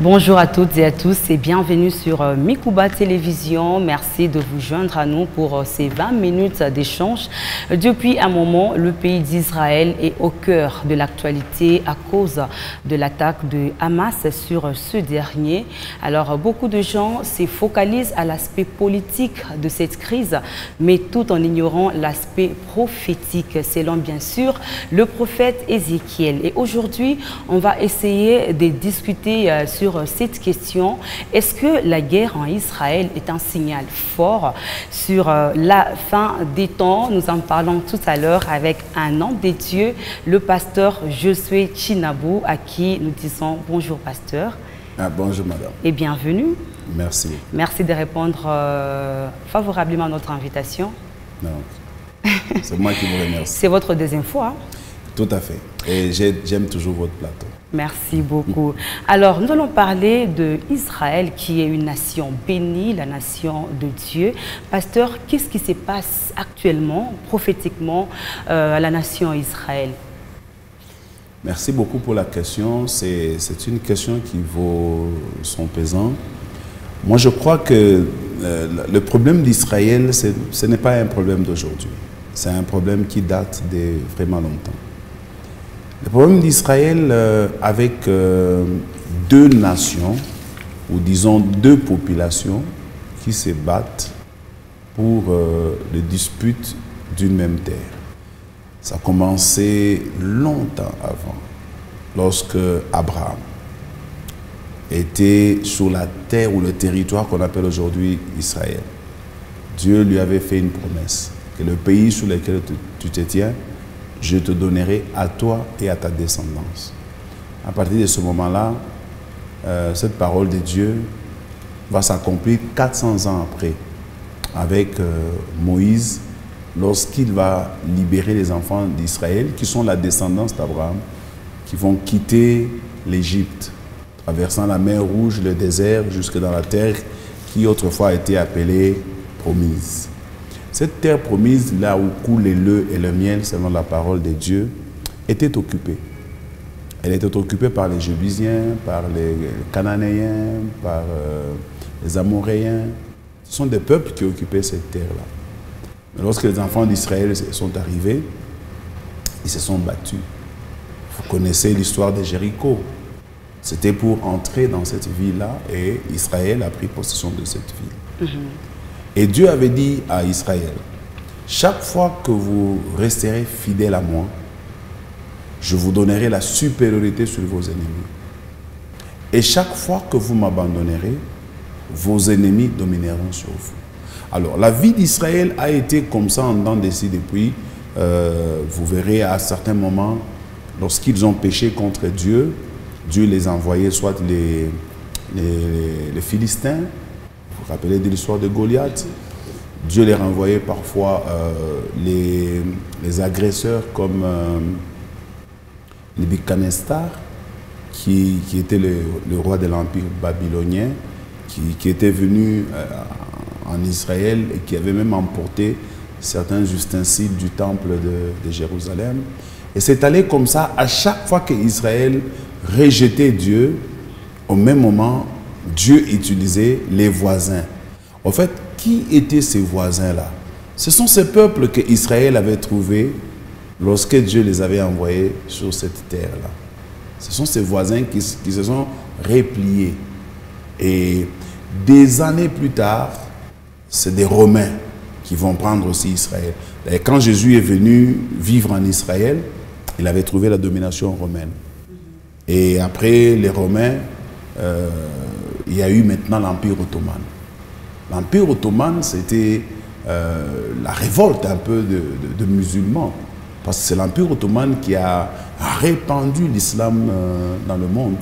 Bonjour à toutes et à tous et bienvenue sur Mikouba Télévision. Merci de vous joindre à nous pour ces 20 minutes d'échange. Depuis un moment, le pays d'Israël est au cœur de l'actualité à cause de l'attaque de Hamas sur ce dernier. Alors, beaucoup de gens se focalisent à l'aspect politique de cette crise, mais tout en ignorant l'aspect prophétique, selon bien sûr le prophète Ézéchiel. Et aujourd'hui, on va essayer de discuter sur cette question. Est-ce que la guerre en Israël est un signal fort sur la fin des temps? Nous en parlons tout à l'heure avec un homme de Dieu, le pasteur Josué Chinabou, à qui nous disons bonjour pasteur. Bonjour madame. Et bienvenue. Merci. Merci de répondre favorablement à notre invitation. Non, c'est moi qui vous remercie. C'est votre deuxième fois. Tout à fait. Et j'aime toujours votre plateau. Merci beaucoup. Alors, nous allons parler d'Israël, qui est une nation bénie, la nation de Dieu. Pasteur, qu'est-ce qui se passe actuellement, prophétiquement, à la nation Israël? N'est beaucoup pour la question. C'est une question qui vaut son pesant. Moi, je crois que le problème d'Israël, ce n'est pas un problème d'aujourd'hui. C'est un problème qui date de vraiment longtemps. Le problème d'Israël avec deux nations, ou disons deux populations qui se battent pour les disputes d'une même terre. Ça a commencé longtemps avant, lorsque Abraham était sur la terre ou le territoire qu'on appelle aujourd'hui Israël. Dieu lui avait fait une promesse, que le pays sur lequel tu te tiens, je te donnerai à toi et à ta descendance. À partir de ce moment-là, cette parole de Dieu va s'accomplir 400 ans après, avec Moïse, lorsqu'il va libérer les enfants d'Israël, qui sont la descendance d'Abraham, qui vont quitter l'Égypte, traversant la mer Rouge, le désert, jusque dans la terre qui autrefois a été appelée promise. Cette terre promise, là où coule le lait et le miel, selon la parole de Dieu, était occupée. Elle était occupée par les Jébusiens, par les Cananéens, par les Amoréens. Ce sont des peuples qui occupaient cette terre-là. Mais lorsque les enfants d'Israël sont arrivés, ils se sont battus. Vous connaissez l'histoire de Jéricho. C'était pour entrer dans cette ville-là et Israël a pris possession de cette ville. Et Dieu avait dit à Israël, chaque fois que vous resterez fidèles à moi, je vous donnerai la supériorité sur vos ennemis. Et chaque fois que vous m'abandonnerez, vos ennemis domineront sur vous. Alors, la vie d'Israël a été comme ça en dents de scie depuis. Vous verrez à certains moments, lorsqu'ils ont péché contre Dieu, Dieu les envoyait soit les Philistins. Vous vous rappelez de l'histoire de Goliath? Dieu les renvoyait parfois les agresseurs comme Nebuchadnezzar, qui était le roi de l'Empire babylonien, qui était venu en Israël et qui avait même emporté certains ustensiles du temple de Jérusalem. Et c'est allé comme ça à chaque fois qu'Israël rejetait Dieu, au même moment, Dieu utilisait les voisins. En fait, qui étaient ces voisins-là? Ce sont ces peuples que Israël avait trouvés lorsque Dieu les avait envoyés sur cette terre-là. Ce sont ces voisins qui se sont repliés. Et des années plus tard, c'est des Romains qui vont prendre aussi Israël. Et quand Jésus est venu vivre en Israël, il avait trouvé la domination romaine. Et après les Romains, il y a eu maintenant l'Empire ottoman. L'Empire ottoman, c'était la révolte un peu de musulmans. Parce que c'est l'Empire ottoman qui a répandu l'islam dans le monde.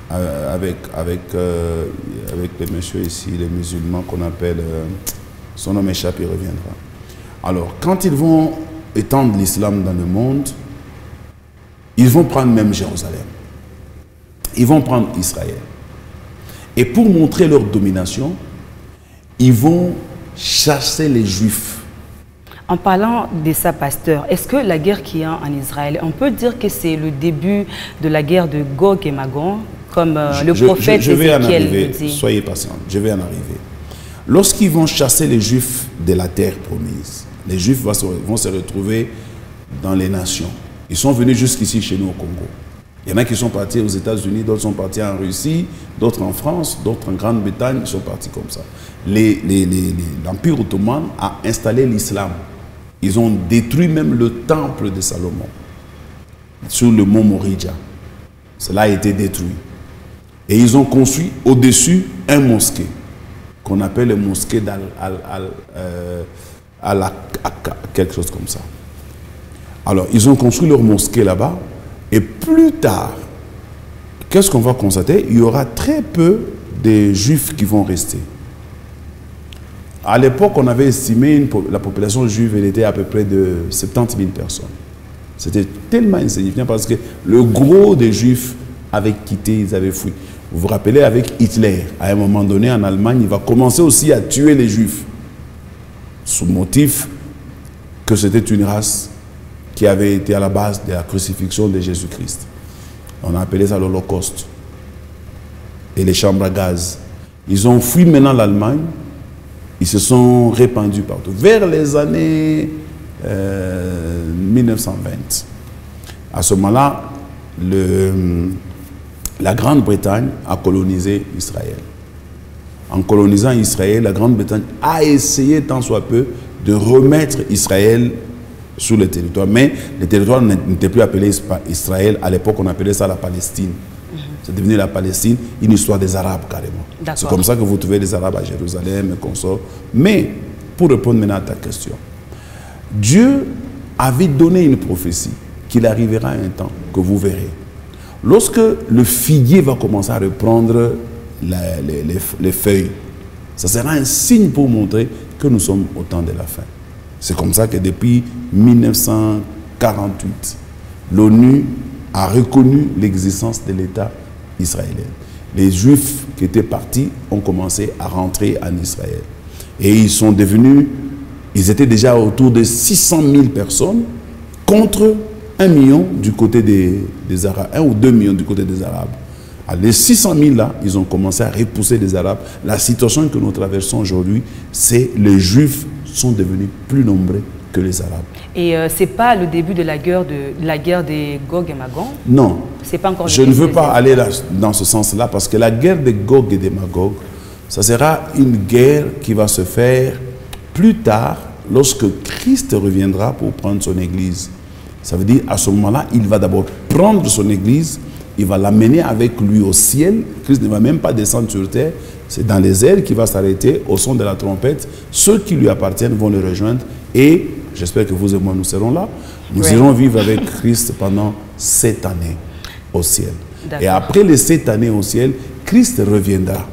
Avec les messieurs ici, les musulmans qu'on appelle, son nom échappe, il reviendra. Alors, quand ils vont étendre l'islam dans le monde, ils vont prendre même Jérusalem. Ils vont prendre Israël. Et pour montrer leur domination, ils vont chasser les Juifs. En parlant de ça, pasteur, est-ce que la guerre qu'il y a en Israël, on peut dire que c'est le début de la guerre de Gog et Magog, comme le prophète je vais en Ézéchiel arriver, le dit. soyez patient, je vais en arriver. Lorsqu'ils vont chasser les Juifs de la terre promise, les Juifs vont se retrouver dans les nations. Ils sont venus jusqu'ici chez nous au Congo. Il y en a qui sont partis aux États-Unis, d'autres sont partis en Russie, d'autres en France, d'autres en Grande-Bretagne, ils sont partis comme ça. L'Empire ottoman a installé l'islam. Ils ont détruit même le temple de Salomon sur le mont Moridja. Cela a été détruit. Et ils ont construit au-dessus un mosquée qu'on appelle le mosquée quelque chose comme ça. Alors, ils ont construit leur mosquée là-bas. Et plus tard, qu'est-ce qu'on va constater? Il y aura très peu de Juifs qui vont rester. À l'époque, on avait estimé la population juive, elle était à peu près de 70 000 personnes. C'était tellement insignifiant parce que le gros des Juifs avaient quitté, ils avaient fui. Vous vous rappelez avec Hitler, à un moment donné en Allemagne, il va commencer aussi à tuer les Juifs sous motif que c'était une race qui avait été à la base de la crucifixion de Jésus-Christ. On a appelé ça l'Holocauste. Et les chambres à gaz. Ils ont fui maintenant l'Allemagne. Ils se sont répandus partout. Vers les années 1920. À ce moment-là, la Grande-Bretagne a colonisé Israël. En colonisant Israël, la Grande-Bretagne a essayé tant soit peu de remettre Israël sur le territoire. Mais le territoire n'était plus appelé Israël. À l'époque, on appelait ça la Palestine. C'est devenu la Palestine, une histoire des Arabes carrément. C'est comme ça que vous trouvez les Arabes à Jérusalem et consorts. Mais, pour répondre maintenant à ta question, Dieu avait donné une prophétie qu'il arrivera un temps que vous verrez. Lorsque le figuier va commencer à reprendre les feuilles, ça sera un signe pour montrer que nous sommes au temps de la fin. C'est comme ça que depuis 1948, l'ONU a reconnu l'existence de l'État israélien. Les Juifs qui étaient partis ont commencé à rentrer en Israël. Et ils sont devenus, ils étaient déjà autour de 600 000 personnes contre 1 million du côté des Arabes, 1 ou 2 millions du côté des Arabes. Alors, les 600 000 là, ils ont commencé à repousser les Arabes. La situation que nous traversons aujourd'hui, c'est les Juifs sont devenus plus nombreux que les Arabes. Et ce n'est pas le début de la guerre des Gog et Magog? Non. C'est pas encore je ne veux pas aller dans ce sens-là parce que la guerre des Gog et des Magog, ça sera une guerre qui va se faire plus tard lorsque Christ reviendra pour prendre son église. Ça veut dire à ce moment-là, il va d'abord prendre son église, il va l'amener avec lui au ciel. Christ ne va même pas descendre sur terre. C'est dans les airs qu'il va s'arrêter au son de la trompette. Ceux qui lui appartiennent vont le rejoindre. Et j'espère que vous et moi, nous serons là. Nous irons vivre avec Christ pendant 7 années au ciel. Et après les 7 années au ciel, Christ reviendra.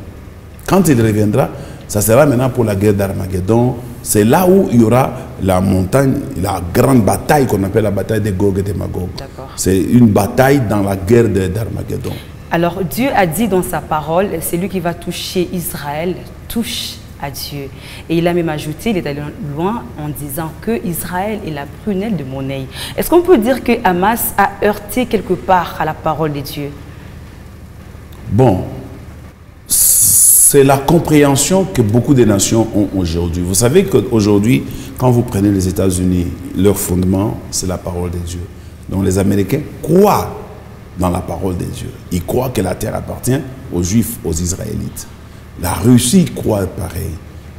Quand il reviendra, ça sera maintenant pour la guerre d'Armageddon. C'est là où il y aura la montagne, la grande bataille qu'on appelle la bataille des Gog et des Magog. C'est une bataille dans la guerre d'Armageddon. Alors Dieu a dit dans sa parole, c'est lui qui va toucher Israël, touche à Dieu. Et il a même ajouté, il est allé loin en disant que Israël est la prunelle de mon œil. Est-ce qu'on peut dire que Hamas a heurté quelque part à la parole de Dieu? Bon, c'est la compréhension que beaucoup de nations ont aujourd'hui. Vous savez qu'aujourd'hui, quand vous prenez les États-Unis, leur fondement, c'est la parole de Dieu. Donc les Américains croient dans la parole de Dieu. Ils croient que la terre appartient aux Juifs, aux Israélites. La Russie croit pareil.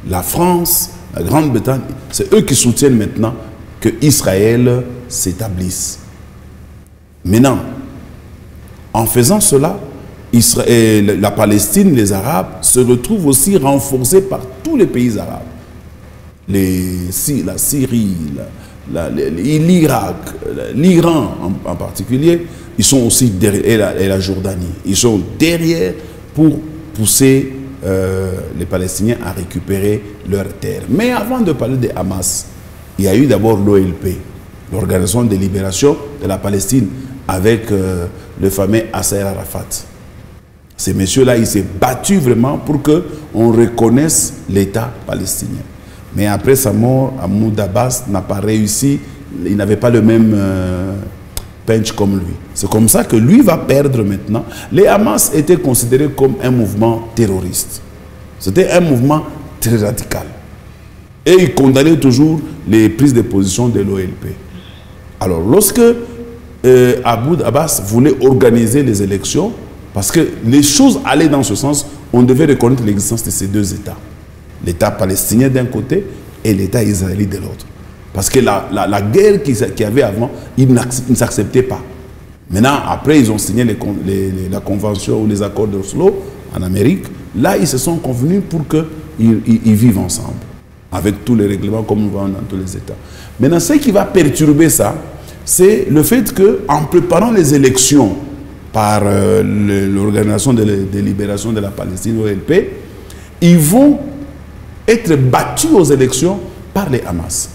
La France, la Grande-Bretagne, c'est eux qui soutiennent maintenant que Israël s'établisse. Maintenant, en faisant cela, Israël, la Palestine, les Arabes, se retrouvent aussi renforcés par tous les pays arabes. La Syrie, l'Irak, l'Iran en particulier, ils sont aussi derrière, et la Jordanie. Ils sont derrière pour pousser les Palestiniens à récupérer leurs terres. Mais avant de parler de Hamas, il y a eu d'abord l'OLP, l'Organisation de libération de la Palestine, avec le fameux Yasser Arafat. Ces messieurs-là, ils s'est battu vraiment pour qu'on reconnaisse l'État palestinien. Mais après sa mort, Mahmoud Abbas n'a pas réussi, il n'avait pas le même peintre comme lui. C'est comme ça que lui va perdre maintenant. Les Hamas étaient considérés comme un mouvement terroriste. C'était un mouvement très radical. Et ils condamnaient toujours les prises de position de l'OLP. Alors, lorsque Mahmoud Abbas voulait organiser les élections, parce que les choses allaient dans ce sens, on devait reconnaître l'existence de ces deux États. L'État palestinien d'un côté et l'État israélien de l'autre. Parce que la guerre qu'il y avait avant, ils ne s'acceptaient pas. Maintenant, après, ils ont signé la convention ou les accords d'Oslo en Amérique. Là, ils se sont convenus pour qu'ils vivent ensemble, avec tous les règlements comme nous voyons dans tous les États. Maintenant, ce qui va perturber ça, c'est le fait qu'en préparant les élections par l'Organisation de libération de la Palestine, l'OLP, ils vont être battus aux élections par les Hamas.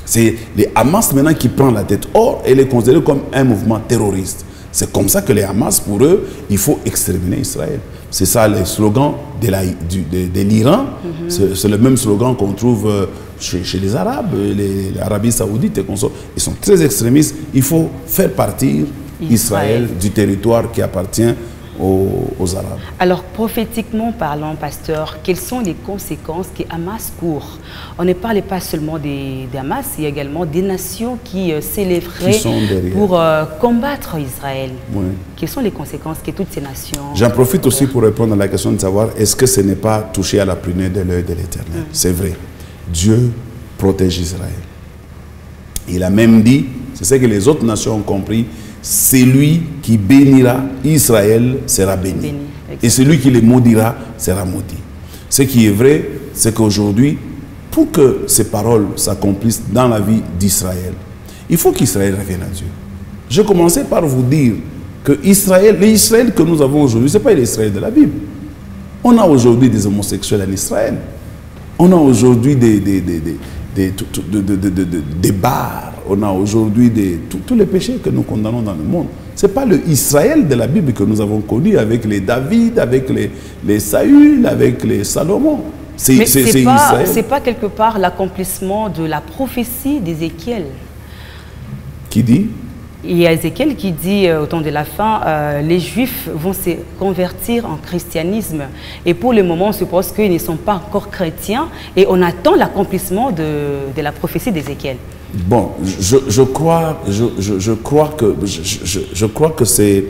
C'est les Hamas maintenant qui prennent la tête. Or, elle est considérée comme un mouvement terroriste. C'est comme ça que les Hamas, pour eux, il faut exterminer Israël. C'est ça le slogan de l'Iran. C'est le même slogan qu'on trouve chez les Arabes, l'Arabie Saoudite et consorts. Ils sont très extrémistes. Il faut faire partir Israël du territoire qui appartient aux Arabes. Alors, prophétiquement parlant, pasteur, quelles sont les conséquences que Hamas court? On ne parle pas seulement des Hamas, il y a également des nations qui s'élèveraient pour combattre Israël. Oui. Quelles sont les conséquences que toutes ces nations... J'en profite aussi pour répondre à la question de savoir, est-ce que ce n'est pas touché à la prunelle de l'œil de l'Éternel? C'est vrai. Dieu protège Israël. Il a même dit, c'est ce que les autres nations ont compris, celui qui bénira Israël sera béni. Et celui qui les maudira sera maudit. Ce qui est vrai, c'est qu'aujourd'hui, pour que ces paroles s'accomplissent dans la vie d'Israël, il faut qu'Israël revienne à Dieu. Je commençais par vous dire que l'Israël que nous avons aujourd'hui, ce n'est pas l'Israël de la Bible. On a aujourd'hui des homosexuels en Israël. On a aujourd'hui des bars. On a aujourd'hui tous les péchés que nous condamnons dans le monde. Ce n'est pas le Israël de la Bible que nous avons connu avec les David, avec les Saül, avec les Salomon. Mais ce n'est pas quelque part l'accomplissement de la prophétie d'Ézéchiel. Qui dit? Il y a Ézéchiel qui dit au temps de la fin, les Juifs vont se convertir en christianisme. Et pour le moment, on suppose qu'ils ne sont pas encore chrétiens et on attend l'accomplissement de la prophétie d'Ézéchiel. Bon, je crois que c'est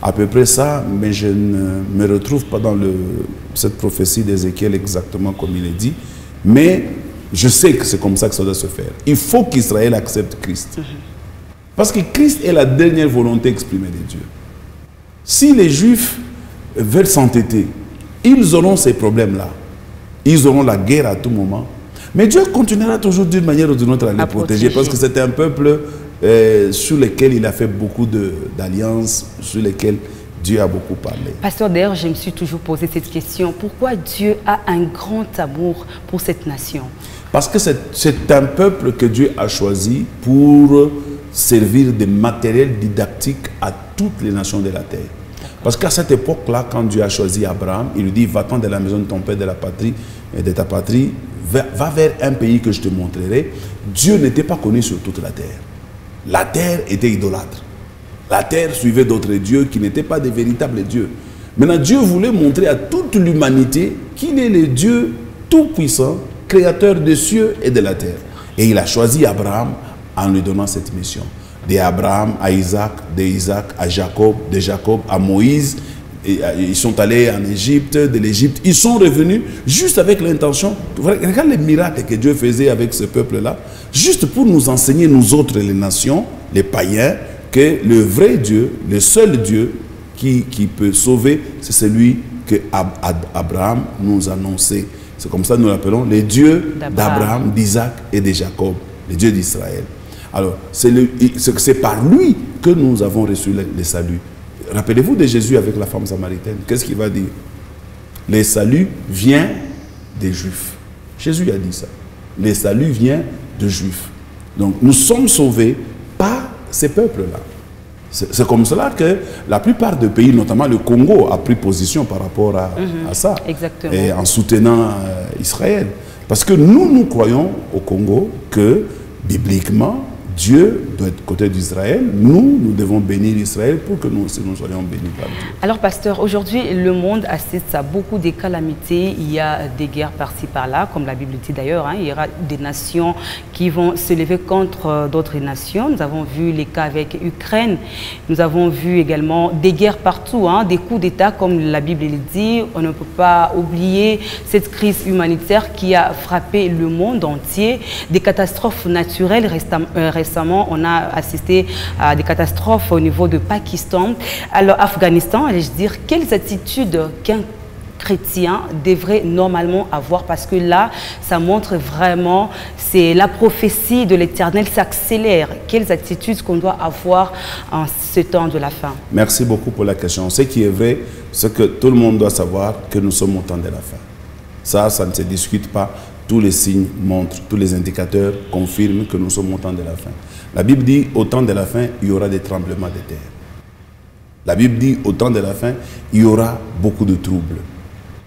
à peu près ça, mais je ne me retrouve pas dans cette prophétie d'Ézéchiel exactement comme il est dit. Mais je sais que c'est comme ça que ça doit se faire. Il faut qu'Israël accepte Christ. Parce que Christ est la dernière volonté exprimée de Dieu. Si les Juifs veulent s'entêter, ils auront ces problèmes-là. Ils auront la guerre à tout moment. Mais Dieu continuera toujours d'une manière ou d'une autre à les protéger. Parce que c'est un peuple sur lequel il a fait beaucoup d'alliances, sur lesquelles Dieu a beaucoup parlé. Pasteur, d'ailleurs, je me suis toujours posé cette question. Pourquoi Dieu a un grand amour pour cette nation? Parce que c'est un peuple que Dieu a choisi pour servir de matériel didactique à toutes les nations de la terre. Parce qu'à cette époque-là, quand Dieu a choisi Abraham, il lui dit, va-t'en de la maison de ton père, de la patrie et de ta patrie, va vers un pays que je te montrerai. Dieu n'était pas connu sur toute la terre. La terre était idolâtre. La terre suivait d'autres dieux qui n'étaient pas des véritables dieux. Maintenant, Dieu voulait montrer à toute l'humanité qu'il est le Dieu tout-puissant, créateur des cieux et de la terre. Et il a choisi Abraham en lui donnant cette mission. D'Abraham à Isaac, d'Isaac à Jacob, de Jacob à Moïse. Et ils sont allés en Égypte, de l'Égypte. Ils sont revenus juste avec l'intention. Regarde les miracles que Dieu faisait avec ce peuple-là. Juste pour nous enseigner, nous autres, les nations, les païens, que le vrai Dieu, le seul Dieu qui peut sauver, c'est celui que Abraham nous annonçait. C'est comme ça que nous l'appelons les dieux d'Abraham, d'Isaac et de Jacob, les dieux d'Israël. Alors, c'est par lui que nous avons reçu le salut. Rappelez-vous de Jésus avec la femme samaritaine. Qu'est-ce qu'il va dire? Le salut vient des Juifs. Jésus a dit ça. Le salut vient des Juifs. Donc, nous sommes sauvés par ces peuples-là. C'est comme cela que la plupart des pays, notamment le Congo, a pris position par rapport à ça. Exactement. Et en soutenant Israël. Parce que nous croyons au Congo que, bibliquement, Dieu doit être côté d'Israël. Nous devons bénir Israël pour que nous aussi nous soyons bénis par Dieu. Alors, pasteur, aujourd'hui, le monde assiste à beaucoup de calamités. Il y a des guerres par-ci, par-là, comme la Bible dit d'ailleurs. Il y aura des nations qui vont se lever contre d'autres nations. Nous avons vu les cas avec l'Ukraine. Nous avons vu également des guerres partout, des coups d'État, comme la Bible le dit. On ne peut pas oublier cette crise humanitaire qui a frappé le monde entier. Des catastrophes naturelles. Récemment, on a assisté à des catastrophes au niveau de Pakistan. Alors, Afghanistan, allais-je dire, quelles attitudes qu'un chrétien devrait normalement avoir? Parce que là, ça montre vraiment, c'est la prophétie de l'Éternel s'accélère. Quelles attitudes qu'on doit avoir en ce temps de la fin? Merci beaucoup pour la question. Ce qui est vrai, c'est que tout le monde doit savoir que nous sommes au temps de la fin. Ça ne se discute pas. Tous les signes montrent, tous les indicateurs confirment que nous sommes au temps de la fin. La Bible dit, au temps de la fin, il y aura des tremblements de terre. La Bible dit, au temps de la fin, il y aura beaucoup de troubles.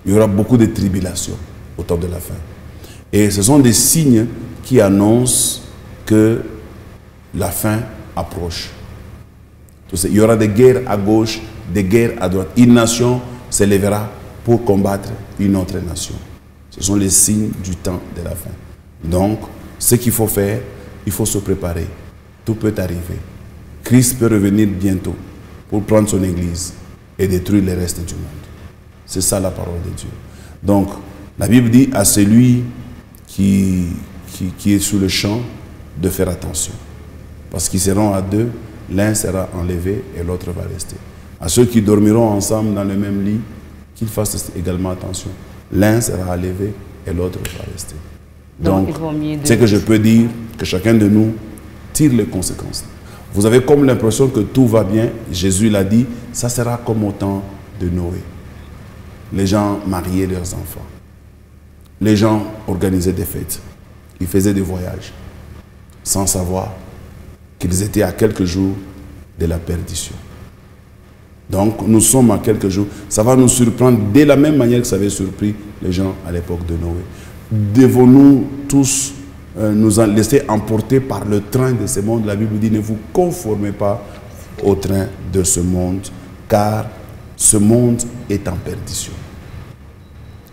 Il y aura beaucoup de tribulations au temps de la fin. Et ce sont des signes qui annoncent que la fin approche. Il y aura des guerres à gauche, des guerres à droite. Une nation se lèvera pour combattre une autre nation. Ce sont les signes du temps de la fin. Donc, ce qu'il faut faire, il faut se préparer. Tout peut arriver. Christ peut revenir bientôt pour prendre son église et détruire le reste du monde. C'est ça la parole de Dieu. Donc, la Bible dit à celui qui est sous le champ de faire attention. Parce qu'ils seront à deux, l'un sera enlevé et l'autre va rester. À ceux qui dormiront ensemble dans le même lit, qu'ils fassent également attention. L'un sera enlevé et l'autre va rester. Donc, c'est que je peux dire que chacun de nous tire les conséquences. Vous avez comme l'impression que tout va bien. Jésus l'a dit, ça sera comme au temps de Noé. Les gens mariaient leurs enfants. Les gens organisaient des fêtes. Ils faisaient des voyages sans savoir qu'ils étaient à quelques jours de la perdition. Donc, nous sommes à quelques jours. Ça va nous surprendre de la même manière que ça avait surpris les gens à l'époque de Noé. Devons-nous tous nous laisser emporter par le train de ce monde? La Bible dit, ne vous conformez pas au train de ce monde, car ce monde est en perdition.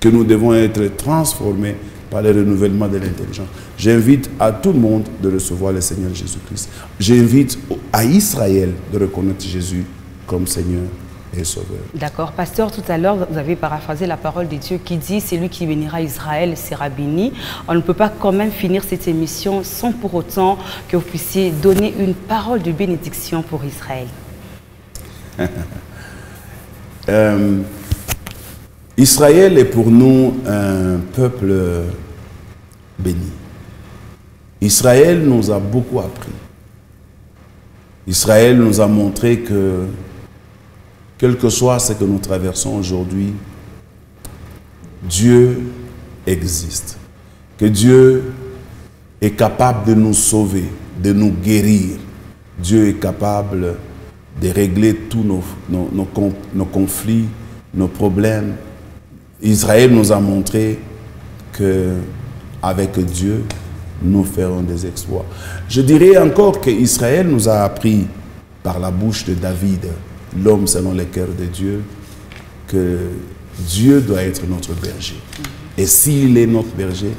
Que nous devons être transformés par le renouvellement de l'intelligence. J'invite à tout le monde de recevoir le Seigneur Jésus-Christ. J'invite à Israël de reconnaître Jésus comme Seigneur et Sauveur. D'accord. Pasteur, tout à l'heure, vous avez paraphrasé la parole de Dieu qui dit « Celui qui bénira Israël sera béni ». On ne peut pas quand même finir cette émission sans pour autant que vous puissiez donner une parole de bénédiction pour Israël. Israël est pour nous un peuple béni. Israël nous a beaucoup appris. Israël nous a montré que quel que soit ce que nous traversons aujourd'hui, Dieu existe. Que Dieu est capable de nous sauver, de nous guérir. Dieu est capable de régler tous nos conflits, nos problèmes. Israël nous a montré qu'avec Dieu, nous ferons des exploits. Je dirais encore qu'Israël nous a appris par la bouche de David, l'homme selon le cœur de Dieu, que Dieu doit être notre berger. Et s'il est notre berger,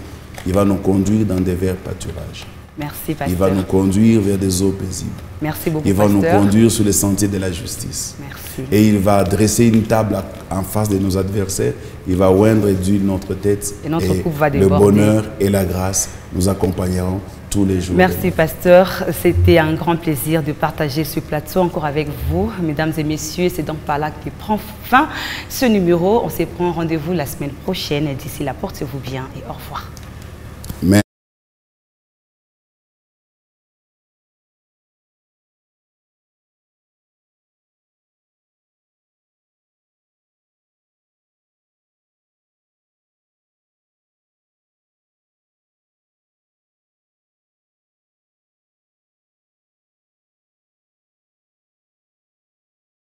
il va nous conduire dans des verts pâturages. Merci, pasteur. Il va nous conduire vers des eaux paisibles. Merci beaucoup, il va pasteur. nous conduire sur les sentiers de la justice. Merci. Et il va dresser une table en face de nos adversaires. Il va oindre d'huile notre tête. Et notre coupe va le déborder. bonheur et la grâce nous accompagneront tous les jours. Merci, pasteur. C'était un grand plaisir de partager ce plateau encore avec vous, mesdames et messieurs. C'est donc par là que prend fin ce numéro. On se prend rendez-vous la semaine prochaine. D'ici là, portez-vous bien et au revoir.